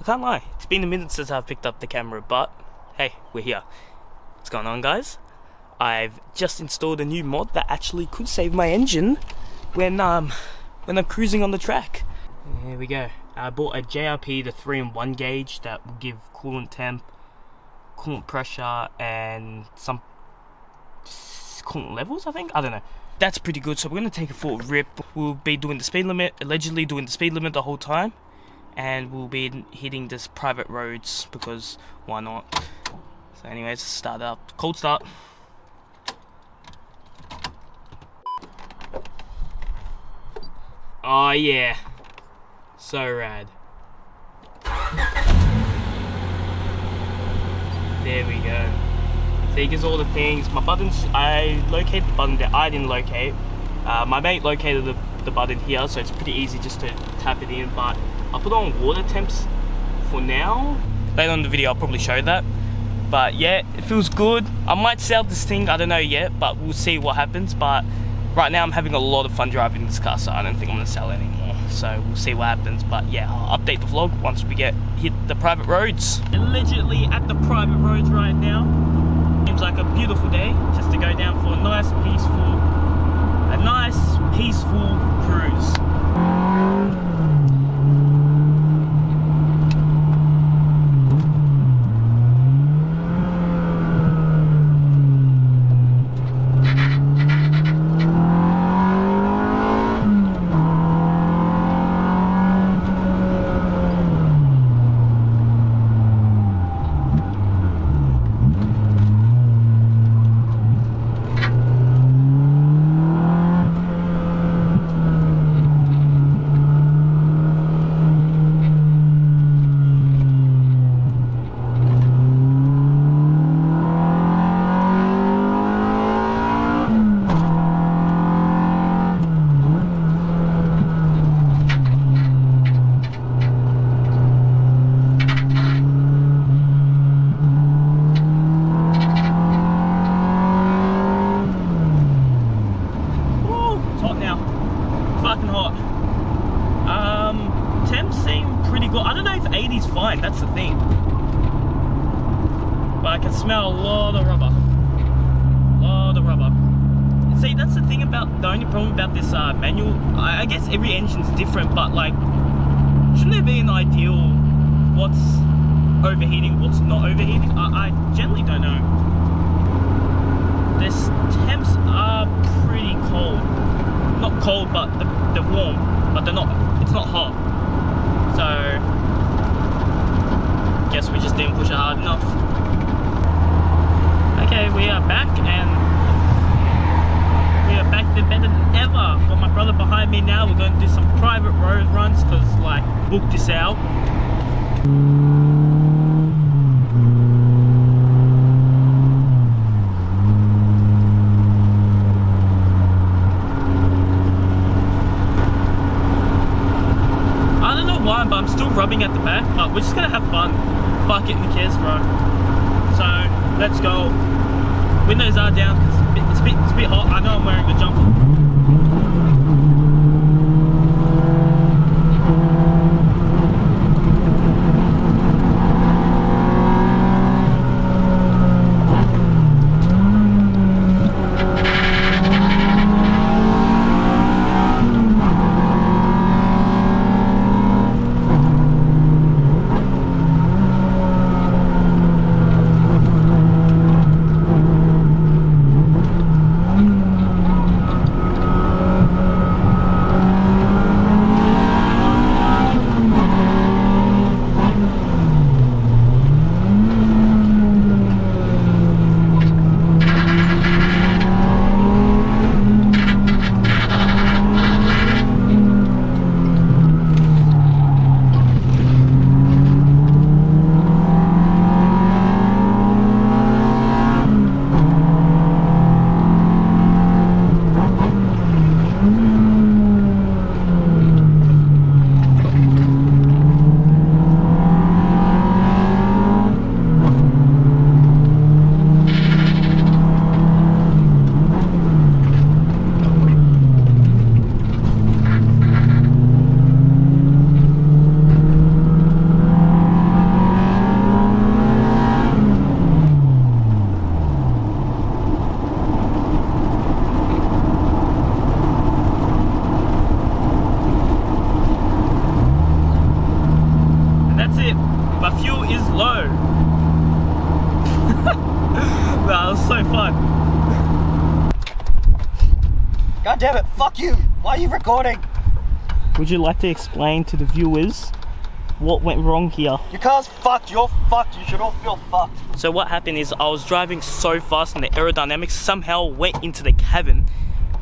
can't lie, it's been a minute since I've picked up the camera, but hey, we're here. What's going on, guys? I've just installed a new mod that actually could save my engine when I'm cruising on the track. Here we go. I bought a JRP, the 3-in-1 gauge that will give coolant temp, coolant pressure, and some coolant levels, I think? I don't know. That's pretty good, so we're going to take a full rip. We'll be doing the speed limit, allegedly doing the speed limit the whole time, and we'll be hitting this private roads because why not? So anyways, start up. Cold start. Oh yeah, so rad. There we go. So he gives all the things. My buttons, I located the button that I didn't locate. My mate located the button here, so it's pretty easy just to tap it in, but I'll put on water temps for now. Later on in the video I'll probably show that. But yeah, it feels good. I might sell this thing, I don't know yet, but we'll see what happens. But right now I'm having a lot of fun driving this car, so I don't think I'm going to sell it anymore. So we'll see what happens. But yeah, I'll update the vlog once we hit the private roads. Allegedly at the private roads right now. Seems like a beautiful day just to go down for a nice peaceful cruise. Temps seem pretty good. I don't know if 80's fine, that's the thing. But I can smell a lot of rubber. See, that's the thing about, the only problem about this manual, I guess every engine's different, but like, shouldn't there be an ideal what's overheating, what's not overheating? I generally don't know. This temps are pretty cold. Not cold, but they're warm, but it's not hot. So, guess we just didn't push it hard enough. Okay, we are back, and we are back to better than ever. Got my brother behind me now. We're going to do some private road runs, because, like, book this out. But I'm still rubbing at the back, but we're just gonna have fun. Fuck it, who cares, bro? So let's go. Windows are down because it's a bit hot. I know I'm wearing a jumper. My fuel is low. That was so fun. God damn it, fuck you! Why are you recording? Would you like to explain to the viewers what went wrong here? Your car's fucked, you're fucked, you should all feel fucked. So what happened is I was driving so fast and the aerodynamics somehow went into the cabin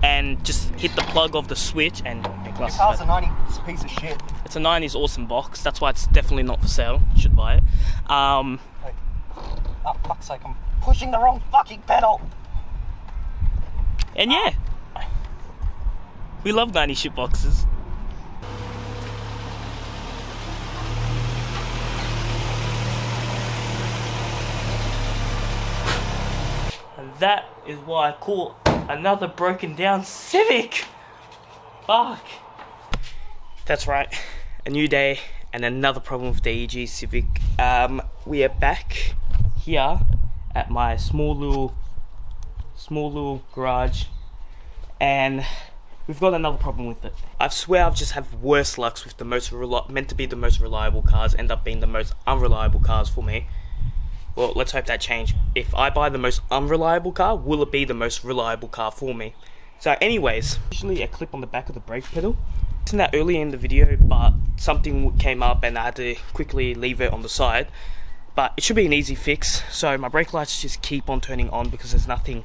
and just hit the plug of the switch and Your car's a 90s piece of shit. It's a 90s awesome box, that's why it's definitely not for sale. You should buy it. Wait. Oh fuck's sake, I'm pushing the wrong fucking pedal. And yeah, we love 90s shit boxes. And that is why I call another broken down Civic. Fuck. That's right, a new day and another problem with the EG Civic. We are back here at my small little garage, and we've got another problem with it. I swear I've just have worse lucks with the meant to be the most reliable cars end up being the most unreliable cars for me. Well, let's hope that changes. If I buy the most unreliable car, will it be the most reliable car for me? So anyways, usually a clip on the back of the brake pedal. I mentioned that earlier in the video, but something came up and I had to quickly leave it on the side. But it should be an easy fix. So my brake lights just keep on turning on because there's nothing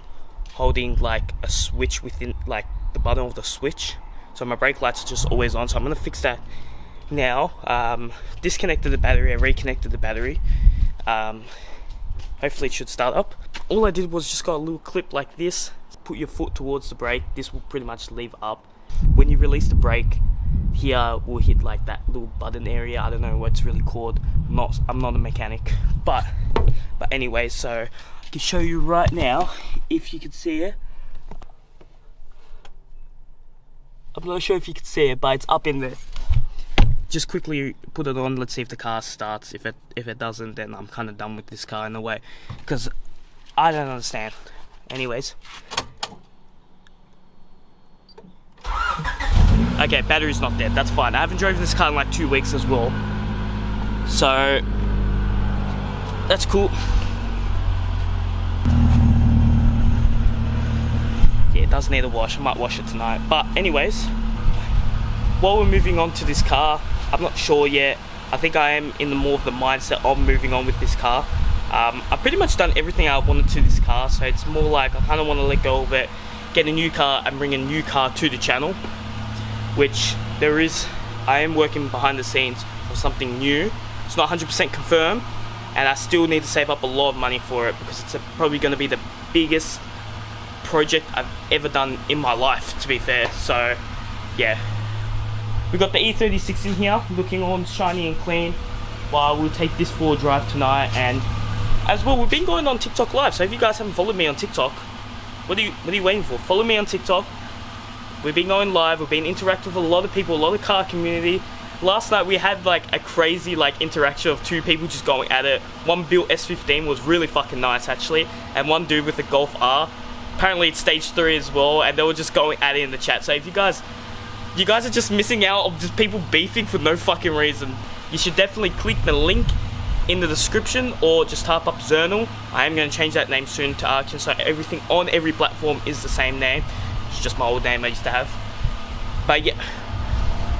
holding like a switch within like the button of the switch. So my brake lights are just always on. So I'm gonna fix that now. Disconnected the battery, I reconnected the battery. Hopefully it should start up. All I did was just got a little clip like this. Put your foot towards the brake. This will pretty much leave up. When you release the brake, here will hit like that little button area. I don't know what it's really called. I'm not a mechanic, but anyway, so I can show you right now if you can see it. I'm not sure if you can see it, but it's up in there. Just quickly put it on. Let's see if the car starts. If it doesn't, then I'm kind of done with this car in a way, because I don't understand. Anyways. Okay, battery's not dead, that's fine. I haven't driven this car in like 2 weeks as well. So, that's cool. Yeah, it does need a wash, I might wash it tonight. But anyways, while we're moving on to this car, I'm not sure yet. I think I am in more of the mindset of moving on with this car. I've pretty much done everything I wanted to this car, so it's more like I kind of want to let go of it, get a new car and bring a new car to the channel. Which I am working behind the scenes for something new. It's not 100% confirmed, and I still need to save up a lot of money for it because it's probably going to be the biggest project I've ever done in my life, to be fair. So yeah, we got the E36 in here looking all shiny and clean while we'll take this for a drive tonight. And as well, we've been going on TikTok live, so if you guys haven't followed me on TikTok, what are you waiting for? Follow me on TikTok. We've been going live, we've been interacting with a lot of people, a lot of car community. Last night we had like a crazy like interaction of two people just going at it. One built S15 was really fucking nice actually, and one dude with the Golf R. Apparently it's stage 3 as well, and they were just going at it in the chat. So if you guys are just missing out on just people beefing for no fucking reason, you should definitely click the link in the description or just type up Xernal. I am going to change that name soon to Arkin, so everything on every platform is the same name. It's just my old name I used to have. But yeah,